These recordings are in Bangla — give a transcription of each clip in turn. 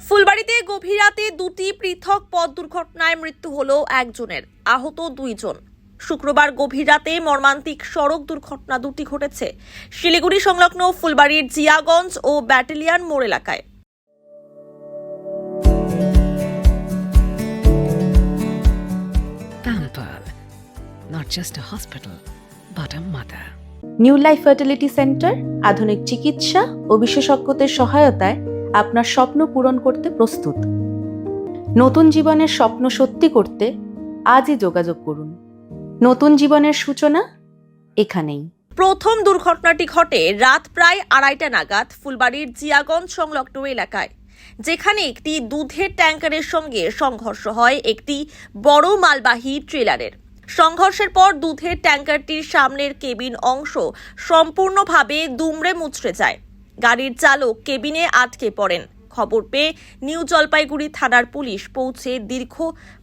ফুলবাড়িতে গভীর রাতে দুটি পৃথক পথ দুর্ঘটনায় মৃত্যু হলো একজনের, আহত দুইজন। শুক্রবার গভীর রাতে মর্মান্তিক সড়ক দুর্ঘটনা দুটি ঘটেছে শিলিগুড়ি সংলগ্ন ফুলবাড়ির জিয়াগঞ্জ ও ব্যাটালিয়ন মোড় এলাকায়। Pampered, not just a hospital, but a mother. New life fertility centre আধুনিক চিকিৎসা ও বিশেষজ্ঞদের সহায়তায় আপনার স্বপ্ন পূরণ করতে প্রস্তুত। নতুন জীবনের স্বপ্ন সত্যি করতে আজই যোগাযোগ করুন। নতুন জীবনের সূচনা এখানেই। প্রথম দুর্ঘটনাটি ঘটে রাত প্রায় 2:30 নাগাদ ফুলবাড়ির জিয়াগঞ্জ সংলগ্ন এলাকায়, যেখানে একটি দুধের ট্যাঙ্কারের সঙ্গে সংঘর্ষ হয় একটি বড় মালবাহী ট্রেলারের। সংঘর্ষের পর দুধের ট্যাঙ্কারটির সামনের কেবিন অংশ সম্পূর্ণভাবে দুমড়ে মুচড়ে যায়। গাড়ির চালক কেবিনে আটকে পড়েন। খবর পেয়ে নিউ জলপাইগুড়ি থানার পুলিশ পৌঁছে দীর্ঘ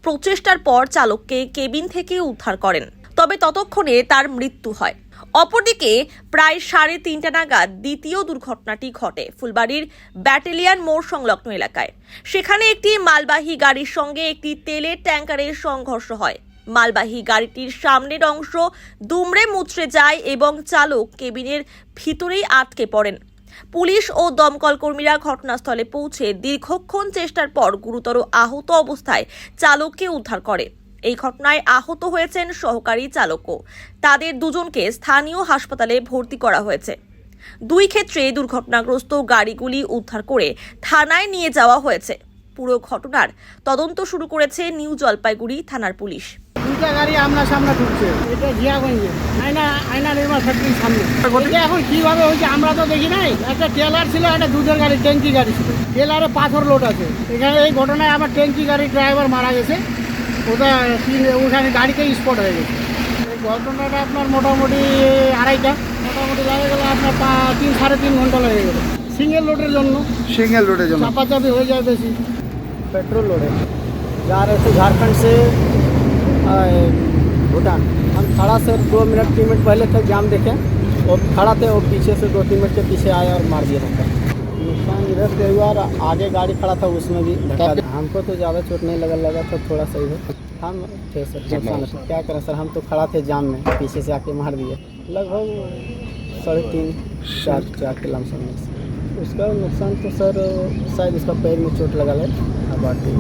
প্রচেষ্টার পর চালককে কেবিন থেকে উদ্ধার করেন, তবে ততক্ষণে তার মৃত্যু হয়। অপরদিকে প্রায় 3:30 নাগাদ দ্বিতীয় দুর্ঘটনাটি ঘটে ফুলবাড়ির ব্যাটালিয়ন মোড় সংলগ্ন এলাকায়। সেখানে একটি মালবাহী গাড়ির সঙ্গে একটি তেলের ট্যাঙ্কারের সংঘর্ষ হয়। মালবাহী গাড়িটির সামনের অংশ দুমড়ে মুচড়ে যায় এবং চালক কেবিনের ভিতরেই আটকে পড়েন। পুলিশ ও দমকল কর্মীরা ঘটনাস্থলে পৌঁছে দীর্ঘক্ষণ চেষ্টার পর গুরুতর আহত অবস্থায় চালককে উদ্ধার করে। এই ঘটনায় আহত হয়েছেন সহকারী চালকও। তাদের দুজনকে স্থানীয় হাসপাতালে ভর্তি করা হয়েছে। দুই ক্ষেত্রে দুর্ঘটনাগ্রস্ত গাড়িগুলি উদ্ধার করে থানায় নিয়ে যাওয়া হয়েছে। পুরো ঘটনার তদন্ত শুরু করেছে নিউ জলপাইগুড়ি থানার পুলিশ। দুটা গাড়ি আমরা সামনে ঢুকছে, এটা জিয়াগঞ্জে আয়না নির্মাণ ফ্যাক্টরির সামনে। এটা এখন কিভাবে হয়েছে আমরা তো দেখি নাই। একটা ট্রেলার ছিল, একটা দুধের গাড়ি, ট্যাঙ্কি গাড়ি ছিল। ট্রেলারে পাথর লোড আছে। এখানে এই ঘটনায় আমার ট্যাঙ্কি গাড়ির ড্রাইভার মারা গেছে। ওখানে গাড়িতে স্পট হয়ে গেছে। এই ঘটনাটা আপনার মোটামুটি 2:30, মোটামুটি লাগে গেলে আপনার 3-3.5 ঘন্টা লেগে গেল। সিঙ্গেল লোডের জন্য চাপাচাপি হয়ে যায় বেশি। पेट्रोल लोड है, जा रहे थे झारखंड से भूटान। हम खड़ा से 2 मिनट 3 मिनट पहले थे, जाम देखे और खड़ा थे और पीछे से 2-3 मिनट के पीछे आया और मार दिया धक्का। नुकसान इधर से हुआ और आगे गाड़ी खड़ा था उसमें भी धक्का। हमको तो ज़्यादा चोट नहीं लगा था थोड़ा सा इधर। हम थे सर, नुकसान क्या करें सर, हम तो खड़ा थे जाम में, पीछे से आके मार दिए। लगभग 3.5-4 के लमसम में। उसका नुकसान तो सर शायद इसका पैर में चोट लगा है। बाकी